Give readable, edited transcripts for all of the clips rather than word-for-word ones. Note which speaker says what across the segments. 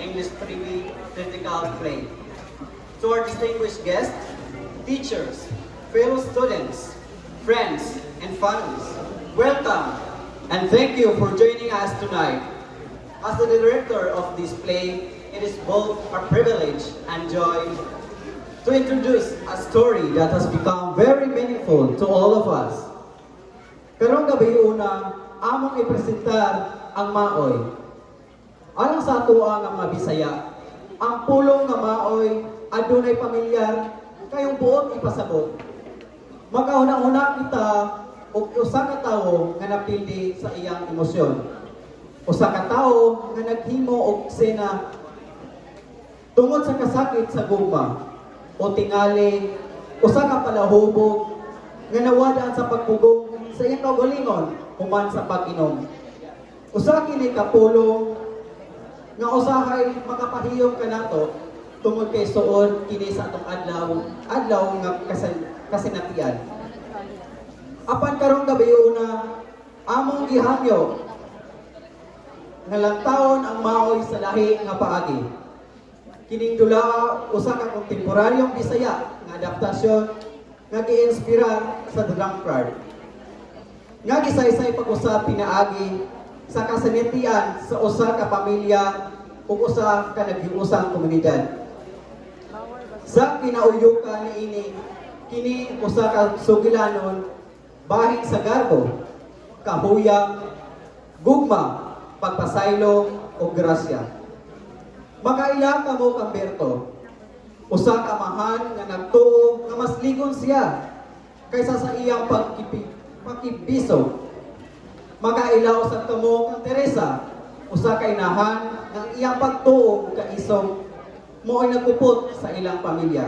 Speaker 1: English 3B Critical Play. To our distinguished guests, teachers, fellow students, friends, and families, welcome and thank you for joining us tonight. As the director of this play, it is both a privilege and joy to introduce a story that has become very meaningful to all of us. Karong gabi una, among ipresentar ang maoy. Alang sa atuwa nga mga Bisaya, ang pulong nga maoy adunay pamilyar kayong buot ipasabot. Magkauna-una kita og usa ka tawo nga napili sa iyang emosyon. Usa ka tawo nga naghimo og eksena tungod sa kasakit sa gugma o tingali usa ka palahubog nga nawadaan sa pagpugong sa iyang kaugalingon human sa pag-inom. Usa kini kapulong nga usahay makapahiyom kanato tungod kay suod kini sa atong adlaw nga kasinatian. Apan karong gabi una among gihangyo nga lantawon ang maoy sa lahi nga paagi. Kining dula usa ka kontemporaryong Bisaya nga adaptasyon nga giinspirar sa Drunkard. Nga gisaysay pag-usab pinaagi sa kasinatian sa usa ka pamilya ug usa ka naghiusang komunidad. Sa kinauyukan niini kini usa ka sugilanon bahin sa garbo, kahuyang, gugma, pagpasaylo o grasya. Makaila ka mo Camberto, usa ka mahan nga nagtuo nga mas ligon siya kaysa sa iyang pagkibiso. Makailaw sa kamo kang Teresa, usa ka inahan nga iyang pagtuo ka isog mo ay nagupot sa ilang pamilya.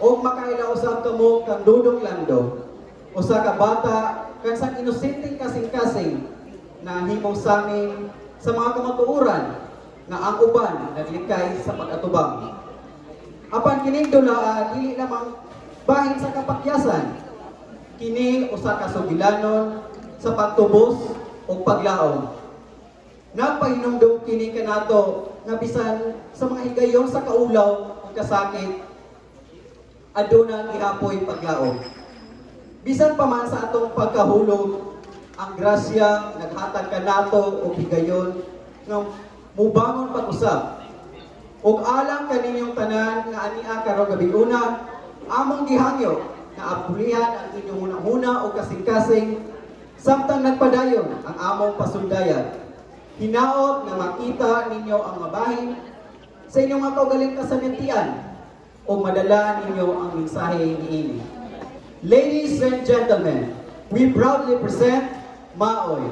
Speaker 1: O makailaw sa kamo kang Dudong Lando, usa ka bata kang sang inosenteng kasing-kasing na himong samin sa mga kamatuoran nga ang uban naglikay sa pag-atubang. Apan kining dula dili lamang bahin sa kapakyasan, kini usa ka sugilanon sa pagtubos o paglaom. Nagpahinumdum kini kanato nga bisan sa mga higayon sa kaulaw o kasakit aduna gihapoy paglaom. Bisan pa man sa atong pagkahulog, ang grasya naghatag kanato og higayon nga mubangon pag-usab. Ug alang kaninyong tanan nga ania karong gabi una, among gihangyo nga apulihan ang inyong hunahuna o kasing-kasing samtang nagpadayon ang among pasundayan. Hinaot nga makita ninyo ang mabahin sa inyong mga kaugaling kasanetian o madala ninyo ang mensahe niini. Ladies and gentlemen, we proudly present Maoy.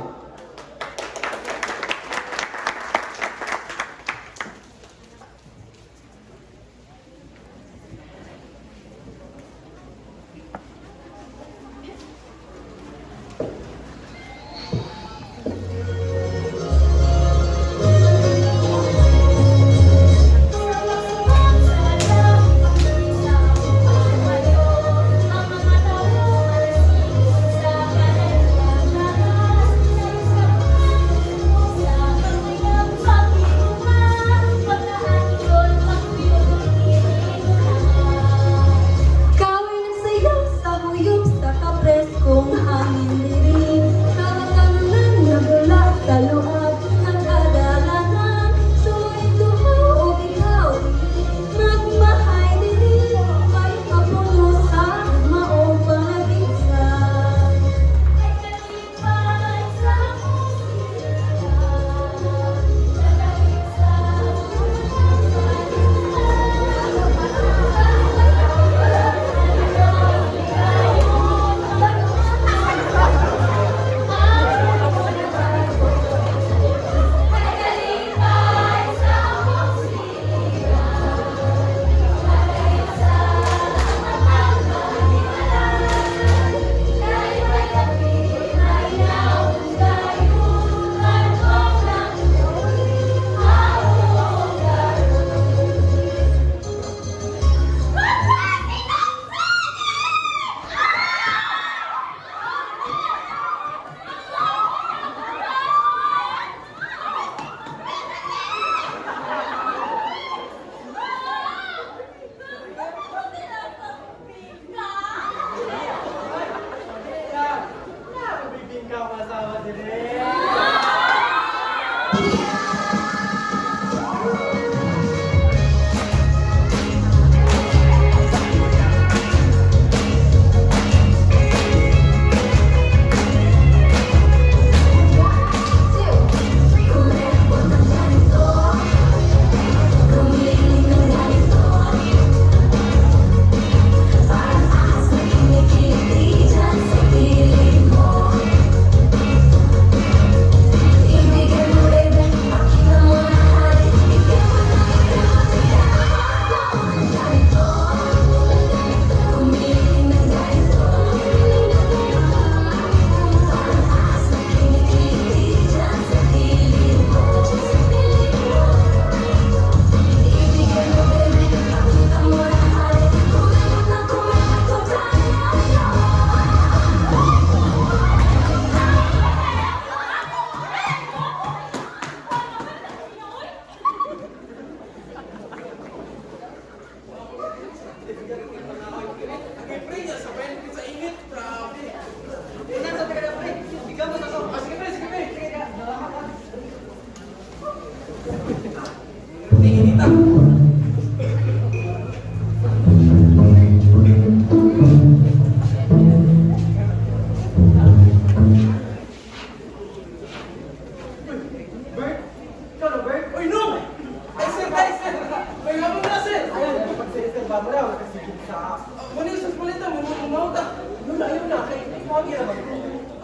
Speaker 2: ba mo na, magkasigil sa... Muna yung susmalita, muna yun na, kay Pagi naman.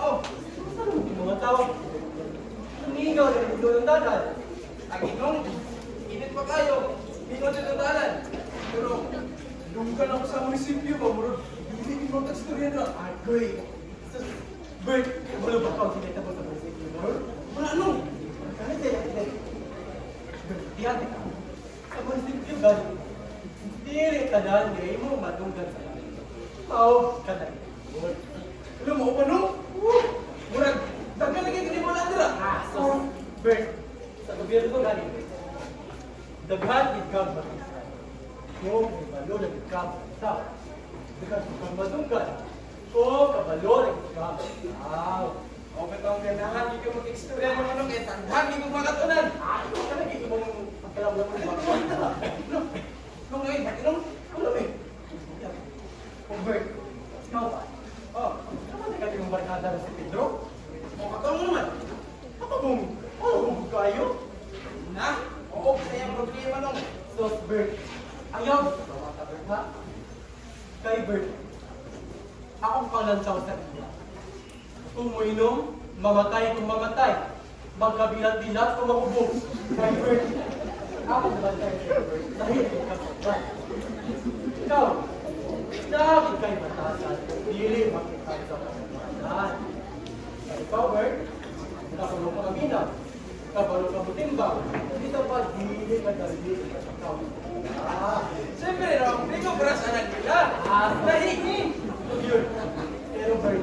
Speaker 2: Oh, saan mo yung mga tao? Tumigaw na rin ng dalan. Ang inong, init pa kayo, mingon sa dalan. Pero, lungkan ako sa munisipyo, mamurod. Hindi mo tagstorya na. Agoy. Bert, wala ba pang sinita mo sa munisipyo, no? Wala ano? Ano sila? Bert, diyan ka. Sa munisipyo, gano'n. Dili ka na, hindi mo madunggan sa kanya. Tao, kada. Alam mo, ano? Murag, dagkan lagi hindi mo nandira. So, Bert, sa gobyerno ko galing, daghan ikaw ba? Yung ibalo na ikaw, tao. Daghan ikaw madunggan. O, kabalo na ikaw. Wow. O, katong ganahan, hindi ka mag-ekstorya ng anong etandhan, hindi ko makatunan. Ito ka lagi, ito mong pagkalam ng mga. Nung ngayon, nung eh. Oh, Bert, ikaw ba? Oh, naman ka yung barkada sa Pedro? O, katong naman. Kapag kayo? Na? Oo, kaya ang problema nung. So, Bert, ayaw. Bawa ka, Bert, ha? Kay Bert, akong panlansaw sa iya. Kung mo inom, mamatay kung mamatay. Magkabilat-bilat kung makubog. Kay Bert, ako namatay kay Bert. Dahil ikaw, ikaw, dahil kay batasan, dili makikay sa pagkakasan. Ikaw, Bert, nakabalo ka kaminaw, kabalo ka mutimbang, dito pa, dili ka dali ka ikaw. Siyempre, no, ikaw brass anak nila. Nahingin. Yun. Pero, Bert,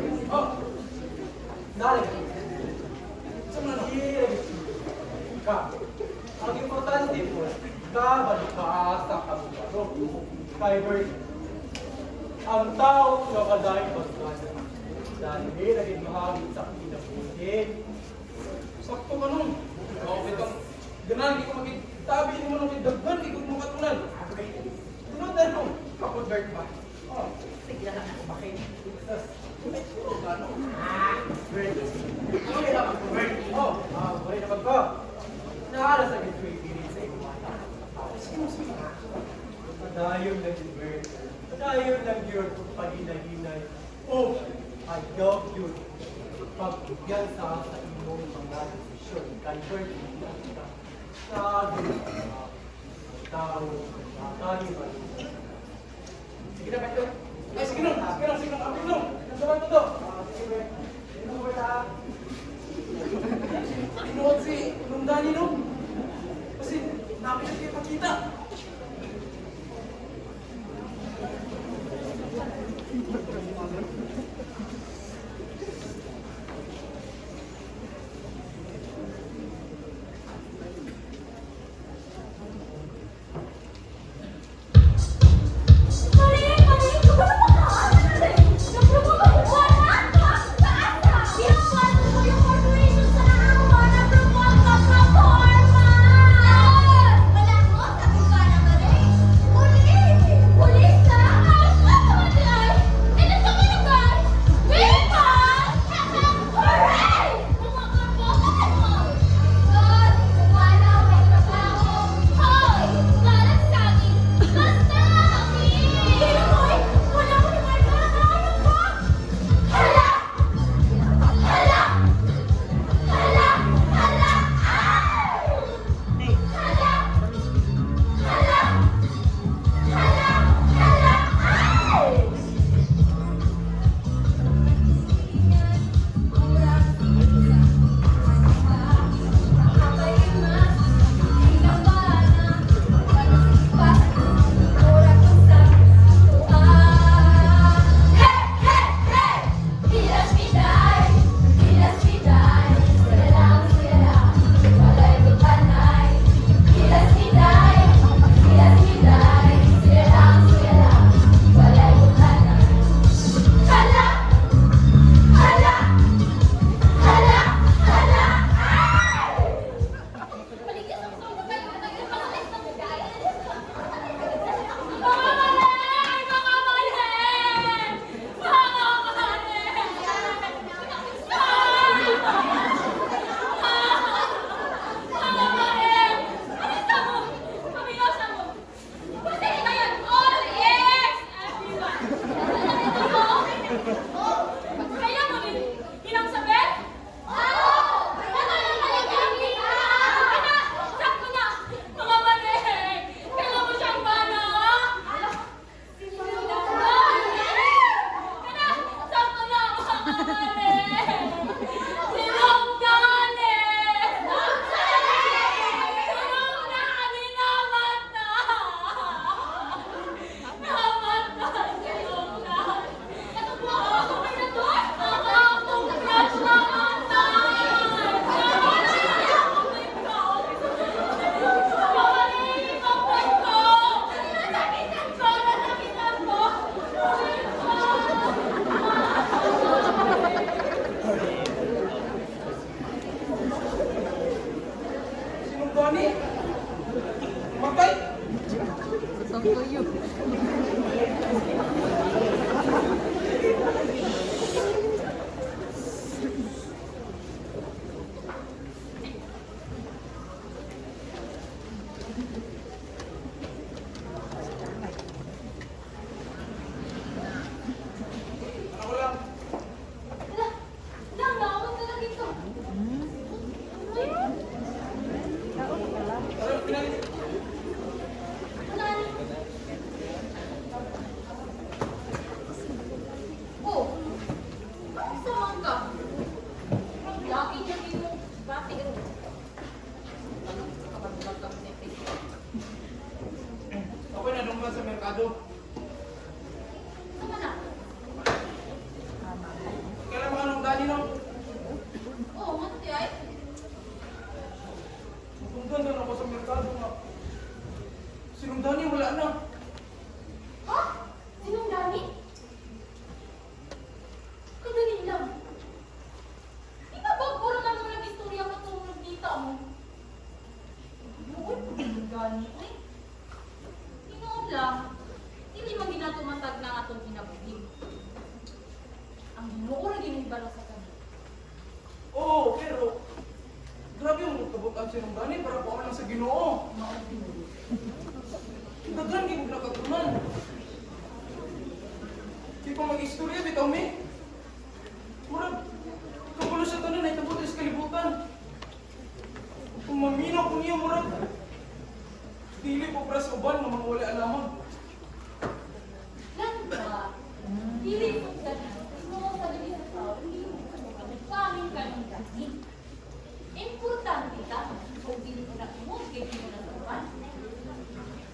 Speaker 2: dali ka. Sa mga dili ka. Ang importante po, kabalo ka sa kabalo. Kay Bert, ang tao nakadahil basbasan. Dahil naging mahagit sa kinabuhin. Sakto ka nung. Okay kang ganang, di ko magkitabi, hindi mo nung kidagdan, di ko mo katunan. Okay. Tunodan mo. Kapag Bert ba? Oh, sige na. Bakit? Puro ka no? Bert. Ano yung dapat ko, Bert? Wala naman ko. Nahala sa gitway-pirin sa iyo. Sige. Padayon lang yun, Bert. Padayon lang yun kung paghinay-hinay. Oh, I love you. Pagbigyan sa imong mga desisyon. Kay Bert, sabi tao, tayo ba? Sige na, Bert. Ay, sige nung. Abin nung. Nasaban ko to. Sige, Bert. Sige nung, Bert, ha? Inuot si Nundani nung. Kasi, namin na kayo pakita.
Speaker 3: Wala mo, sabi ko
Speaker 2: bangkay. Ako lang.
Speaker 3: Ala, nakakawag na lang ito.
Speaker 2: Tara, pinali.
Speaker 3: Wala na. Oh, bakit samahan ka? Laki niya dito. Bakit? Kapag-vlog kami sa Facebook.
Speaker 2: Okay na doon ka sa merkado.
Speaker 3: Sama na.
Speaker 2: Kailan mga nung dali no?
Speaker 3: Oo, mati ay.
Speaker 2: Tunggan na ako sa merkado nga. Sinong dali wala na.
Speaker 3: Ha? Sinong Dani? Kadali lang. Di ba baguro na mo nag-istorya ko itong nagkita mo? Buod, Dani. Ay, tinoon lang. Hindi man ginatumatag na atong kinabuhi. Ang ginoo na ginibalo sa kanila.
Speaker 2: Oo, pero grabe yung magkabutan sinong dali para po lang sa Ginoo.
Speaker 3: Maong pinulo.
Speaker 2: Daghan kay kog nakatuman. Di pa mag-istorya bitaw mi. Murag kapulo sa tanan ay tabot sa kalibutan. Kung maminaw ko niya murag dili po pras uban nga mga wala alamang.
Speaker 3: Lan ba? Dili po ka na. Ginoo sa dili sa tao. Hindi mo kaming kanong dati. Importante ka. Kung dili ko na imod, kaya di mo na taruan.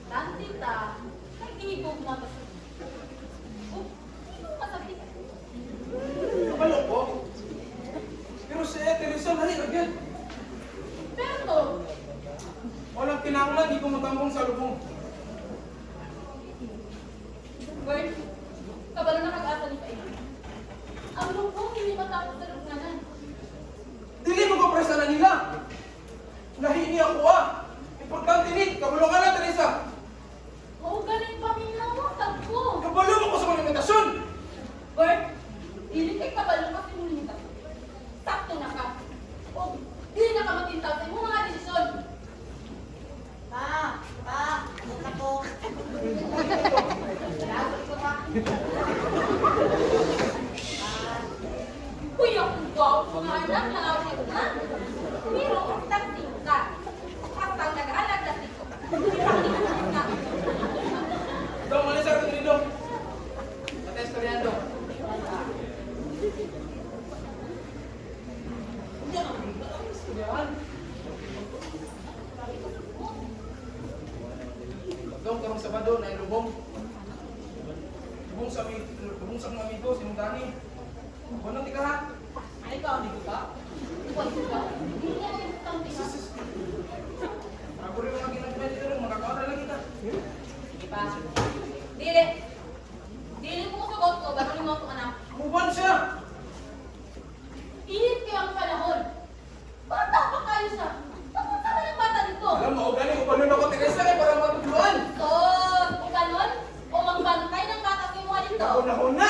Speaker 3: Tante ta, ay hinigog mo sa oh, hindi mo masakit.
Speaker 2: Kabalo ko. Pero si Ate Rizal hali agad.
Speaker 3: Pero to,
Speaker 2: Walang kinahanglan di ko matambong sa lubong.
Speaker 3: Bert, kabalo na kag-asa ni Paino. Ang lubong hindi matapos sa lubnganan.
Speaker 2: Dili mo ko presa na nila. Lahi niya ako Importante ni, kabalo ka na Teresa.
Speaker 3: Oo, galing paminawakan ko.
Speaker 2: Kabalo mo ko sa mga limitasyon.
Speaker 3: Bert, dili kay kabalo kasi mo limita. Sakto na ka. O, dili na ka matintaw sa imong mga desisyon.
Speaker 4: Ano ko? Lagot ko pa.
Speaker 3: Kuya, kung gwapo mga anak na ako na. Pero, tagting ka. Kapag nag-alag na dito, ipakita na.
Speaker 2: Dong, malis ako dito, Dong. Ate Estoriano. Estorian? Dong, karong Sabado na lubong. Lubong sa mga amigo, sinong Dani. Bunong di ka ha?
Speaker 4: Ay, ikaw, hindi ko ba?
Speaker 3: Huwag ka. Hindi na yung butang tina.
Speaker 2: Ako rin mga ginagawa dito rin, makakaura lang kita.
Speaker 3: Sige pa. Dili. Dili mo ko sagot ko, bago mo ako anak.
Speaker 2: Muban siya!
Speaker 3: Init kayo ang panahon. Bata pa kayo siya. Tapos na yung bata dito.
Speaker 2: Alam mo, galing ko pa nun ako Teresa kay para matutuluan.
Speaker 3: So, kung ganon, o magbantay ng bata kimuha dito.
Speaker 2: Ako na